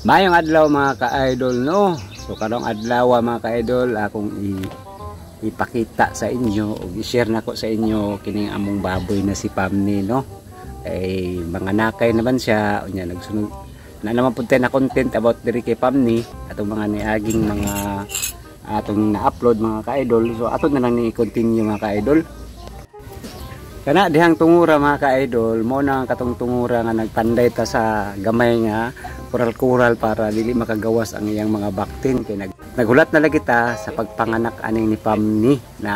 Mayong adlaw mga ka-idol no. So karong adlaw mga ka-idol akong ipakita sa inyo o i-share nako sa inyo kining among baboy na si Pamni no. Ay mga nakay naman siya unya nagsunod na naman punta na content about diri kay Pamni atong mga niaging mga atong na-upload mga ka-idol. So ato na lang ni continue mga ka-idol. Kana dihang tungura mga ka-idol mo na katong tungura nga nagpanday ta sa gamay nga kural-kural para dili makagawas ang iyang mga baktin kay nagulat na lagi ta sa pagpanganak aning ni Pamni na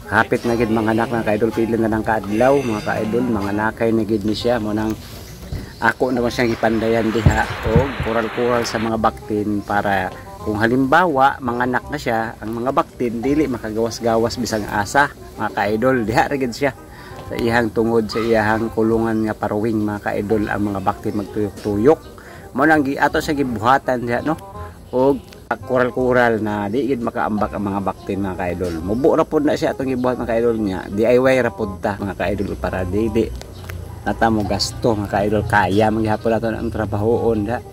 kapit na gid mga anak ng ka-idol pila na lang kaadlaw mga ka-idol mga nakay na gid ni siya mo nang ako naman siyang ipandayan diha og kural-kural sa mga baktin para kung halimbawa manganak na siya ang mga baktin dili makagawas-gawas bisang asa mga ka-idol diha ra gid siya sa iyang tungod sa iyang kulungan nga paruwing mga ka-idol ang mga baktin magtuyok-tuyok mo nang ato sa gibuhatan diha no og kural-kural na di gid makaambak ang mga baktin mga ka-idol mubo ra pud na siya atong gibuhat mga ka-idol niya DIY ra pud ta mga ka-idol para dili nata mo gasto mga ka-idol kaya maghapon nato ang trabahoon da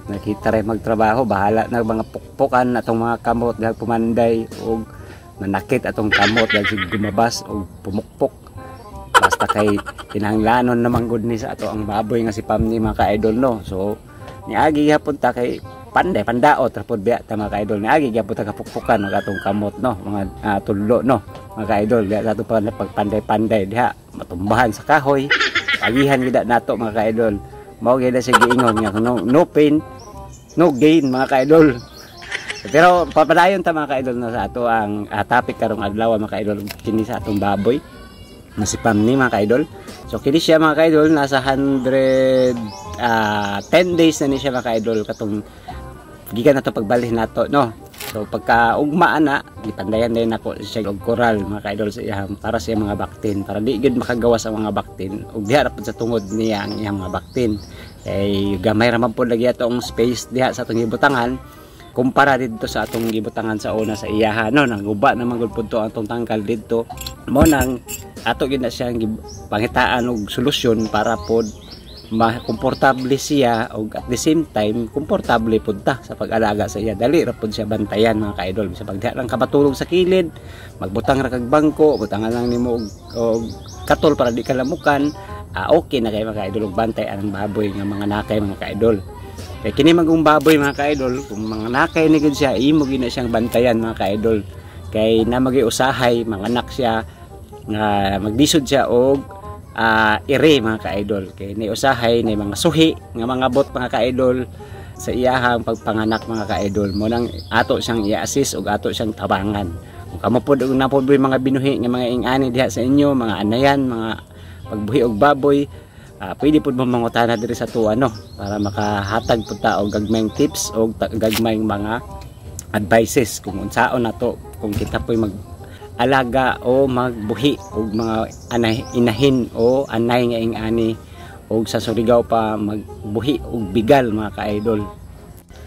nakita rin magtrabaho bahala na mga pukpukan atong mga kamot dahil pumanday o manakit atong kamot dahil gumabas o pumukpok basta kay kinahanglanon naman gud ni sa ato ang baboy nga si Pamni mga ka-idol no. So niagi gyapon ta kay panday pandaot rapod biya ta mga ka-idol niagi gyapon ta kapukpukan ng atong kamot no mga tulo no mga ka-idol diha sa ato pagpanday-panday diha matumbahan sa kahoy pagihan gid nato mga ka-idol mao gyud sa giingon nga no pain no gain mga ka-idol. Pero papadayon ta mga ka-idol na sa ato ang topic karong adlaw mga ka-idol kini sa atong baboy na si Pamni mga ka-idol. So kini siya mga ka-idol nasa 110 days na ni siya mga ka-idol katong gikan nato pagbalik nato no. So pagka ugma na gipandayan din ako siya og coral mga ka-idol sa iyang para sa iyang mga baktin para di gid makagawas ang mga baktin ug diha ra pud sa tungod niya ang iyang mga baktin. Kay gamay ra man pud lagi atong space diha sa atong gibutangan kumpara didto sa atong gibutangan sa una sa iyaha no naguba naman gud pud to atong tangkal didto mo nang ato gid na siyang pangitaan og solusyon para pod komportable siya og at the same time komportable pud ta sa pag-alaga sa iya dali ra pud siya bantayan mga ka-idol sa pagdiha lang ka matulog sa kilid magbutang ra kag bangko butangan lang nimo og katol para di ka lamukan okay na kay mga ka-idol og bantay ang baboy nga mga nakay mga ka-idol. Kay kini magong baboy mga ka-idol kung mga nakay ni gud siya imo gina siyang bantayan mga ka-idol kay na magiusahay manganak siya nga magdisod siya og ire mga ka-idol kay ni usahay ni mga suhi nga mga bot mga ka-idol sa iyahang pagpanganak mga ka-idol mo nang ato siyang i-assist og ato siyang tabangan kung kamo pod og napod mga binuhi nga mga ingani diha sa inyo mga anayan mga pagbuhi og baboy pwede pud mo mangutana diri sa tuwa no para makahatag pud ta og gagmayng tips og gagmayng mga advices kung unsaon nato kung kita po'y mag-alaga o magbuhi og mga inahin o anay nga ingani og sa Surigao pa magbuhi og bigal mga ka-idol.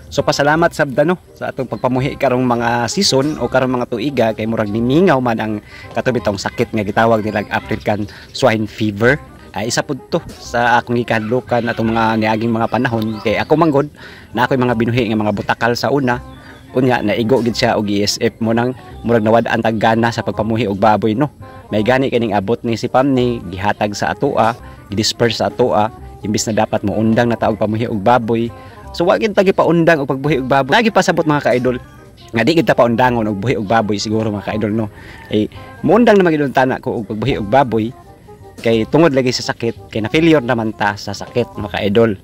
So pasalamat sabda no sa atong pagpamuhi karong mga season o karong mga tuiga kay murag nimingaw man ang katubitong sakit nga gitawag nilang African swine fever. Isa pud to sa akong gikadlukan atong mga niaging mga panahon kay ako manggod na ako'y mga binuhi nga mga butakal sa una unya naigo gid siya og ESF mo nang murag nawad-an tag gana sa pagpamuhi og baboy no. May gani kining abot ni si Pamni gihatag sa atoa, gidisperse sa atoa imbis na dapat mo undang na ta og pamuhi og baboy. So wa gid tagi paundang og pagbuhi og baboy. Lagi pasabot mga ka-idol. Nga di gid ta paundangon og buhi og baboy siguro mga ka-idol no. Muundang naman gid tana ko og pagbuhi og baboy kay tungod lagi sa sakit kay na failure naman ta sa sakit mga ka-idol.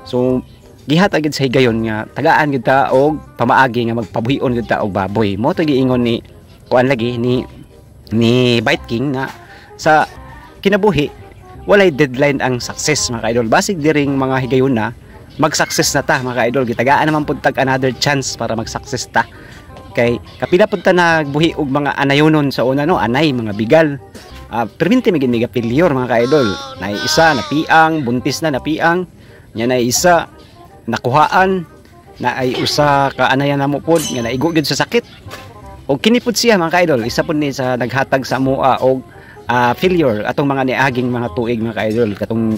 So gihatag gid sa higayon nga tagaan gid ta og pamaagi nga magpabuhion gid ta og baboy. Mo to giingon ni kuan lagi ni Bite King nga sa kinabuhi walay deadline ang success mga ka-idol. Basig diring mga higayon na mag-success na ta mga ka-idol gitagaan naman pud tag another chance para mag-success ta kay kapila pud ta nagbuhi og mga anayonon sa una no anay mga bigal perminti magin mega failure mga ka-idol na isa napiang buntis na napiang nya na isa nakuhaan na ay usa ka anayan namo pod nga naigo gid sa sakit og kini pud siya mga ka-idol isa pud ni sa naghatag sa amoa og failure atong mga niaging mga tuig mga ka-idol katong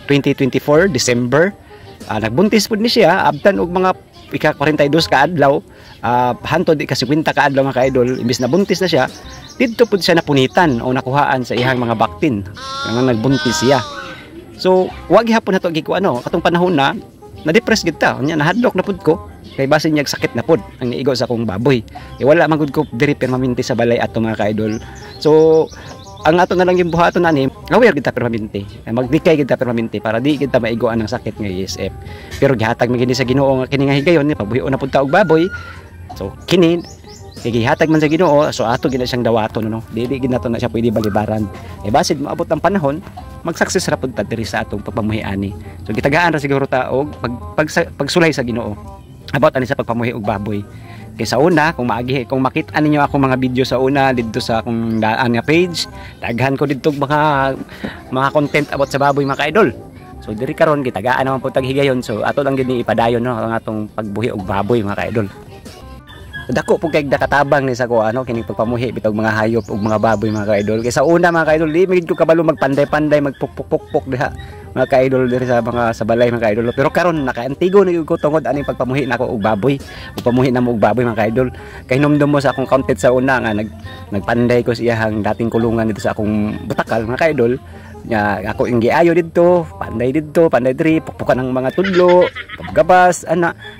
2024 December nagbuntis pud ni siya abtan og mga ika 42 ka adlaw, hantod di kasi 50 ka adlaw mga ka-idol, imbis na buntis na siya, didto pud siya napunitan o nakuhaan sa iyang mga baktin nga nagbuntis siya. So wag gihapon nato gikuan katong panahon na depress gid ta, nya nahadlok na pud ko kay basin niya sakit na pod ang niigo sa akong baboy. Wala man gud ko diri permanente sa balay ato mga ka-idol. So ang ato na lang yung buhaton ani, aware kita permanente. Magdikay kita permanente para di kita maigoan ng sakit nga ESF. Pero gihatag man gini sa Ginoo nga kini nga higayon ni pabuhion na pud ta og baboy. So kini gihatag man sa Ginoo, so ato gina siyang dawaton Dili gid nato na siya pwede balibaran. Basid maabot ang panahon, mag-success ra pud ta diri sa atong pagpamuhi ani. So gitagaan ra siguro ta og pagsulay sa Ginoo about ani sa pagpamuhi og baboy. Kay sa una, kung makita ninyo akong mga video sa una dito sa akong daan nga page, daghan ko dito mga content about sa baboy mga ka-idol. So diri karon gitagaan naman po taghigayon. So ato lang gini ipadayon ang atong pagbuhi og baboy mga ka-idol. Dako po kay katabang ni sa ko kining pagpamuhi bitog mga hayop ug mga baboy mga ka-idol. Kay sa una mga ka-idol, di magid ko kabalo magpanday-panday magpukpuk diha mga ka-idol diri sa balay mga ka-idol. Pero karon nakaantigo ni ko tungod aning pagpamuhi nako og baboy. Pagpamuhi na mo og baboy mga ka-idol. Kay hinumdum mo sa akong content sa una nga nagpanday ko sa iyang dating kulungan dito sa akong butakal mga ka-idol. Nya ako ing giayo didto, panday diri, pukpukan ng mga tudlo, pagabas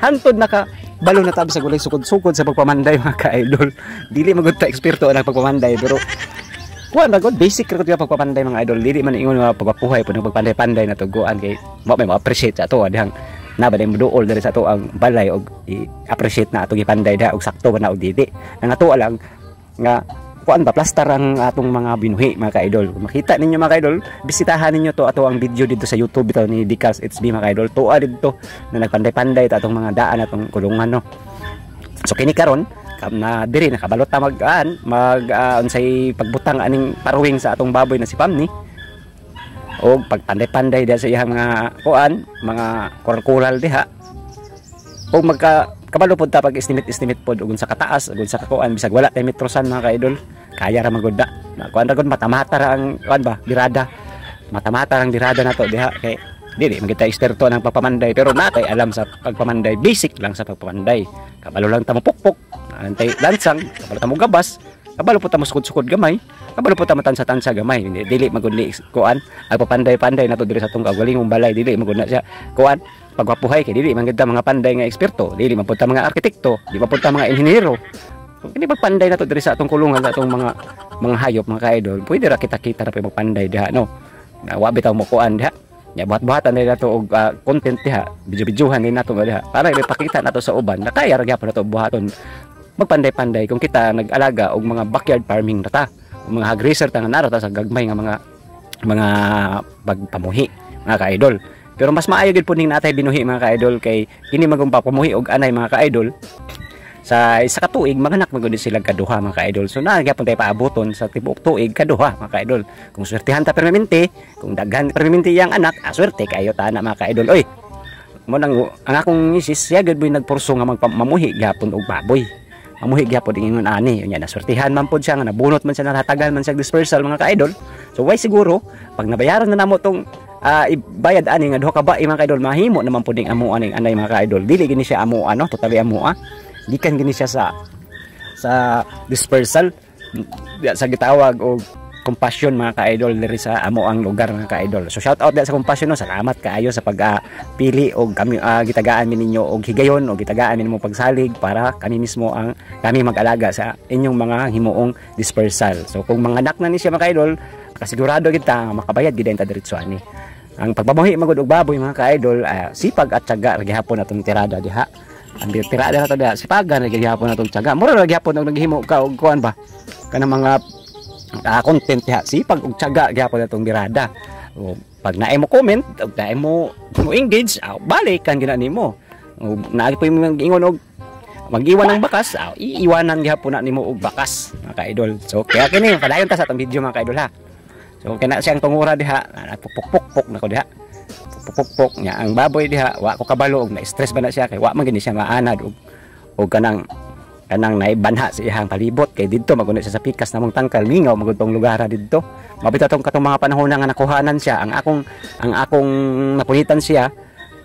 hantod balo na tabi sa gulay sukod-sukod sa pagpamanday mga ka-idol. Dili magud ta eksperto ang pagpamanday pero basic ra gud pagpamanday mga idol. Dili man ingon nga pagpapuhay pud pagpanday-panday na tuguan kay may appreciate sa ato dihang nabaday moduol diri sa ato ang balay og i-appreciate na ato gipanday da og sakto ba na og dili. Ang ato lang nga plastar ang atong mga binuhi mga ka-idol. Kung makita ninyo mga ka-idol, bisitahan ninyo to ato ang video dito sa YouTube bitaw ni Dicals HB mga ka-idol. Tuwa dito na nagpanday-panday ta atong mga daan atong kulungan So kini karon na diri nakabalot ta unsay pagbutang aning paruwing sa atong baboy na si Pamni. O pagpanday-panday diha sa iyang mga mga kural-kural diha. O kabalo pod ta pag estimate pod ug sa kataas ug sa kakuan bisag wala tay metrosan mga ka-idol, kaya ra magud kuan ra gud matamata ra ang birada. Matamata ang birada nato diha kay dili man kita eksperto ng pagpamanday pero natay alam sa pagpamanday, basic lang sa pagpamanday. Kabalo lang ta mo pukpok, antay lansang, kabalo ta mo gabas, kabalo po ta mo sukod-sukod gamay, kabalo po ta mo tansa-tansa gamay. Dili magud kuan ang papanday-panday nato diri sa atong kagaling balay, dili magud na siya kuan pagwapuhay kay dili man gid ta mga panday nga eksperto, dili man pud ta mga arkitekto, di man pud ta mga inhinyero. Kini pagpanday nato diri sa atong kulungan sa atong mga hayop mga ka-idol, pwede ra kita ra pagpanday diha wa bitaw mo kuan diha. Nya buhat-buhatan nila to og content diha, video-videohan din nato diha para ipakita nato sa uban na kaya ra gyapon nato buhaton magpanday-panday kung kita nag-alaga og mga backyard farming na ta, mga hog raiser ta nga narata sa gagmay nga mga pagpamuhi mga ka-idol. Pero mas maayo gid po ning natay binuhi mga ka-idol kay kini magong papamuhi og anay mga ka-idol sa isa ka tuig manganak magud sila kaduha mga ka-idol. So na gyapon tay paaboton sa tibuok tuig kaduha mga ka-idol. Kung swertihan ta permanente, kung daghan permanente yang anak, swerte kayo ta na mga ka-idol. Oy, mo nang ang akong misis siya gid boy nagpurso nga magpamuhi gyapon og baboy. Mamuhi gyapon ingon ani, unya naswertihan man pod siya nga nabunot man siya naratagan man siya dispersal mga ka-idol. So why siguro pag nabayaran na namo tong ibayad ani nga duha ka bae mga ka-idol, mahimo naman pud ning amo aning anay mga ka-idol. Dili gini siya amo totally amo gikan gini siya sa dispersal sa gitawag og compassion mga ka-idol diri sa amo ang lugar mga ka-idol. So shout out sa compassion salamat kaayo sa pagpili og kami gitagaan mi ninyo og higayon og gitagaan mi nimo pagsalig para kami mismo kami mag-alaga sa inyong mga himuong dispersal. So kung manganak na ni siya mga ka-idol, kasigurado kita makabayad gid ta diretso ani. Ang pagpamuhi magud og baboy mga ka-idol, sipag at tiyaga ra gihapon atong tirada diha. Ang tirada nato diha sipagan ra gihapon atong tiyaga. Mura ra gihapon og naghimo ka og kuan ba kanang mga content diha, sipag og tiyaga gihapon atong tirada. O pag naay mo comment, og naay mo engage, balikan gina nimo. O naagi pa yung ingon og mag-iwan ng bakas, iiwanan gihapon na nimo og bakas mga ka-idol. So kaya kini padayon ta sa atong video mga ka-idol ha. So kana siyang tungura diha, pukpuk nako diha. Pukpuk nya ang baboy diha, wa ko kabalo og na-stress ba na siya kay wa man gini siya maanad og kanang naibanha sa iyang palibot kay didto maguna siya sa pikas namong tangkal mingaw magud tong lugar didto. Mabita tong katong mga panahon nga nakuhanan siya ang akong napunitan siya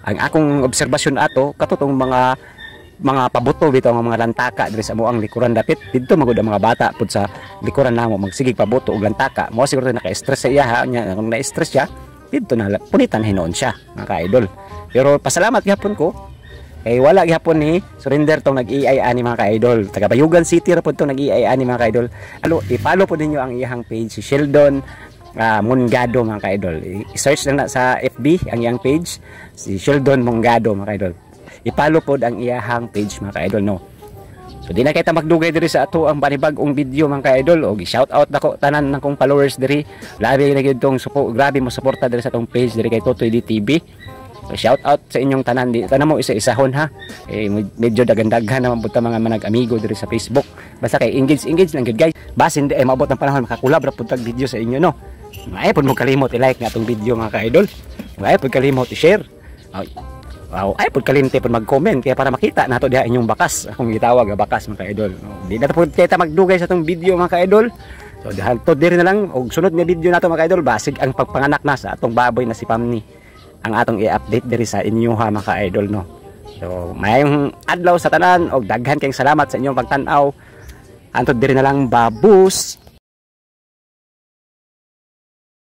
Ang akong obserbasyon ato katutong mga pabuto bitaw nga mga lantaka diri sa moang likuran dapit didto magud ang mga bata pud sa likuran namo magsigig pabuto og lantaka mo siguro naka-stress sa iya ha nya kung na-stress siya didto na punitan hinoon siya mga ka-idol. Pero pasalamat gyapon ko kay wala gyapon ni surrender tong nag-EI ani mga ka-idol. Taga Bayugan City ra pud tong nag-EI ani mga ka-idol. I-follow po ninyo ang iyang page si Sheldon Mongado mga ka-idol. I-search lang na sa FB ang iyang page si Sheldon Mongado mga ka-idol. I-follow po ang iyahang page mga ka-idol no. So di na kita magdugay diri sa ato ang panibag-ong video mga ka-idol og shout out nako tanan ng kong followers diri. Labi na gyud tong grabe mo suporta diri sa tong page diri kay Totoy DTV. So shout out sa inyong tanan di tanan mo isa-isahon ha. Medyo dagandaghan naman pud mga manag-amigo diri sa Facebook. Basta kay engage lang gyud guys. Basta hindi maabot ang panahon makakulab ra pud tag video sa inyo no. May pud mo kalimot i-like nga tong video mga ka-idol. May pud kalimot i-share. Wow, ay pud kalimte pud mag-comment kaya para makita nato diha inyong bakas. Akong gitawag nga bakas mga ka-idol. Di na pud kita magdugay sa tong video mga ka-idol. So dihan to diri na lang og sunod nga video nato mga ka-idol basig ang pagpanganak na sa atong baboy na si Pamni. Ang atong i-update diri sa inyo ha mga ka-idol no. So mayong adlaw sa tanan og daghan kayong salamat sa inyong pagtan-aw. Antod diri na lang babus.